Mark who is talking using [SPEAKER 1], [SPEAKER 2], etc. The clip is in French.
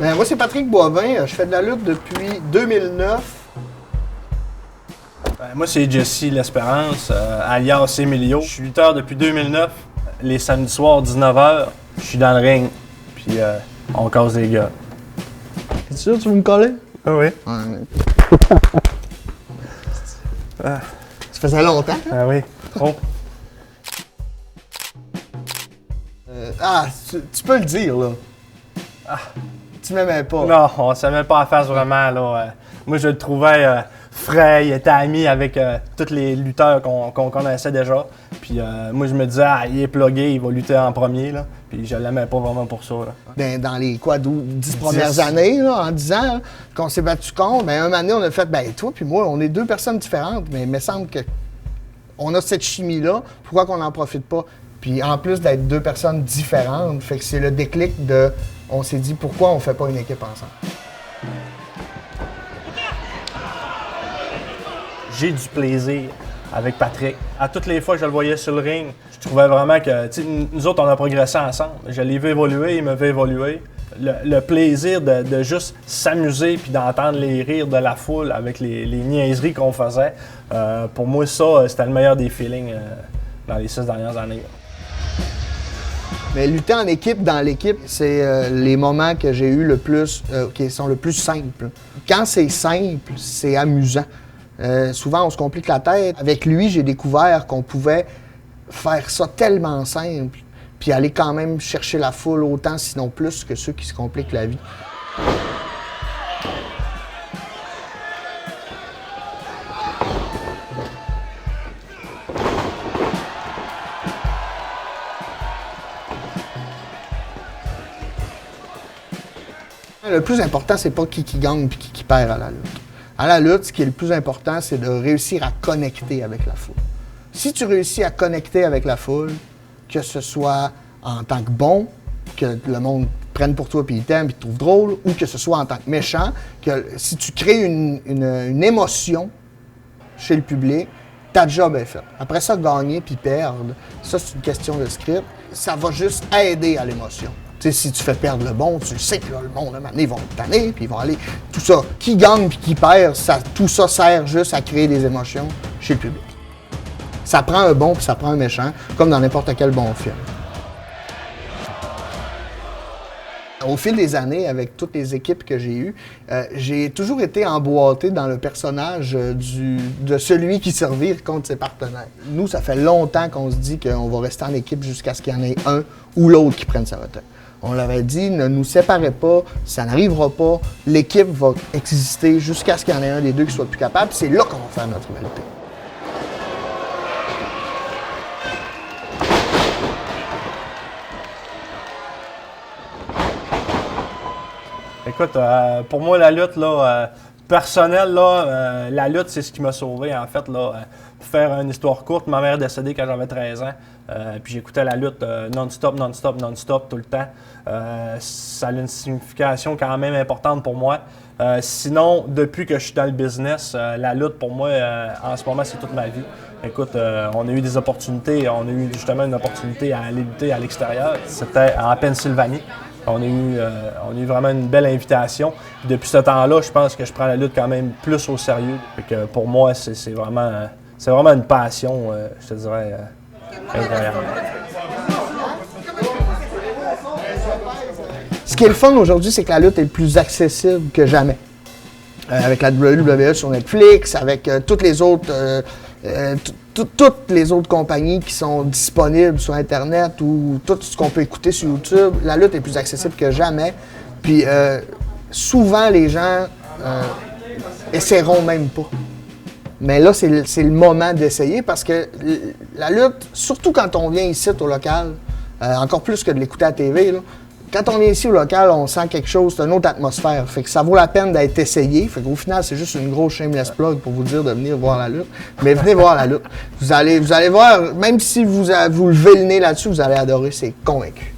[SPEAKER 1] Ben, moi, c'est Patrick Boivin. Je fais de la lutte depuis 2009.
[SPEAKER 2] Moi, c'est Jesse L'Espérance, alias Emilio. Je suis lutteur depuis 2009. Les samedis soirs, 19h, je suis dans le ring. Puis on casse des gars.
[SPEAKER 1] T'es sûr que tu veux me coller?
[SPEAKER 2] Ah oui.
[SPEAKER 1] Ça faisait longtemps. Hein?
[SPEAKER 2] Ah oui, trop.
[SPEAKER 1] Tu peux le dire, là. Tu m'aimais pas.
[SPEAKER 2] Non, on s'est même pas à face vraiment, là. Moi, je le trouvais frais, il était ami avec tous les lutteurs qu'on connaissait déjà. Puis moi, je me disais, il est plugué, il va lutter en premier, là. Puis je l'aimais pas vraiment pour ça, là.
[SPEAKER 1] Dans les 10 premières années, là, en 10 ans, là, qu'on s'est battu contre, un moment donné, on a fait, toi puis moi, on est deux personnes différentes, mais il me semble qu'on a cette chimie-là, pourquoi qu'on n'en profite pas? Puis en plus d'être deux personnes différentes, fait que c'est le déclic de, on s'est dit, pourquoi on fait pas une équipe ensemble?
[SPEAKER 2] J'ai du plaisir avec Patrick. À toutes les fois que je le voyais sur le ring, je trouvais vraiment que, nous autres, on a progressé ensemble. Je l'ai vu évoluer, il me fait évoluer. Le plaisir de juste s'amuser puis d'entendre les rires de la foule avec les niaiseries qu'on faisait, pour moi, ça, c'était le meilleur des feelings dans les 6 dernières années.
[SPEAKER 1] Mais lutter en équipe, dans l'équipe, c'est les moments que j'ai eu le plus, qui sont le plus simples. Quand c'est simple, c'est amusant. Souvent, on se complique la tête. Avec lui, j'ai découvert qu'on pouvait faire ça tellement simple, puis aller quand même chercher la foule autant, sinon plus, que ceux qui se compliquent la vie. Le plus important, c'est pas qui gagne puis qui perd à la lutte. À la lutte, ce qui est le plus important, c'est de réussir à connecter avec la foule. Si tu réussis à connecter avec la foule, que ce soit en tant que bon, que le monde prenne pour toi puis il t'aime puis te trouve drôle, ou que ce soit en tant que méchant, que si tu crées une émotion chez le public, ta job est faite. Après ça, gagner puis perdre, ça c'est une question de script, ça va juste aider à l'émotion. Tu sais, si tu fais perdre le bon, tu sais que là, le monde, à un moment donné, ils vont te tanner, puis ils vont aller... Tout ça, qui gagne puis qui perd, tout ça sert juste à créer des émotions chez le public. Ça prend un bon puis ça prend un méchant, comme dans n'importe quel bon film. Au fil des années, avec toutes les équipes que j'ai eues, j'ai toujours été emboîté dans le personnage de celui qui se revire contre ses partenaires. Nous, ça fait longtemps qu'on se dit qu'on va rester en équipe jusqu'à ce qu'il y en ait un ou l'autre qui prenne sa retraite. On l'avait dit, ne nous séparez pas, ça n'arrivera pas, l'équipe va exister jusqu'à ce qu'il y en ait un des deux qui soit plus capable, c'est là qu'on va faire notre rivalité.
[SPEAKER 2] Écoute, pour moi, la lutte, là, personnelle, là, la lutte, c'est ce qui m'a sauvé, en fait, là. Pour faire une histoire courte, ma mère est décédée quand j'avais 13 ans. Puis j'écoutais la lutte non-stop, tout le temps. Ça a une signification quand même importante pour moi. Sinon, depuis que je suis dans le business, la lutte, pour moi, en ce moment, c'est toute ma vie. Écoute, on a eu des opportunités. On a eu justement une opportunité à aller lutter à l'extérieur. C'était en Pennsylvanie. On a eu vraiment une belle invitation. Puis depuis ce temps-là, je pense que je prends la lutte quand même plus au sérieux. Fait que pour moi, c'est vraiment une passion, je te dirais, incroyable.
[SPEAKER 1] Ce qui est le fun aujourd'hui, c'est que la lutte est plus accessible que jamais. Avec la WWE sur Netflix, avec toutes les autres compagnies qui sont disponibles sur Internet ou tout ce qu'on peut écouter sur YouTube, la lutte est plus accessible que jamais. Puis souvent, les gens essaieront même pas. Mais là, c'est le moment d'essayer parce que la lutte, surtout quand on vient ici au local, encore plus que de l'écouter à la TV, là, quand on vient ici au local, on sent quelque chose, c'est une autre atmosphère. Fait que ça vaut la peine d'être essayé. Fait qu'au final, c'est juste une grosse shameless plug pour vous dire de venir voir la lutte. Mais venez voir la lutte. Vous allez voir, même si vous levez le nez là-dessus, vous allez adorer, c'est convaincu.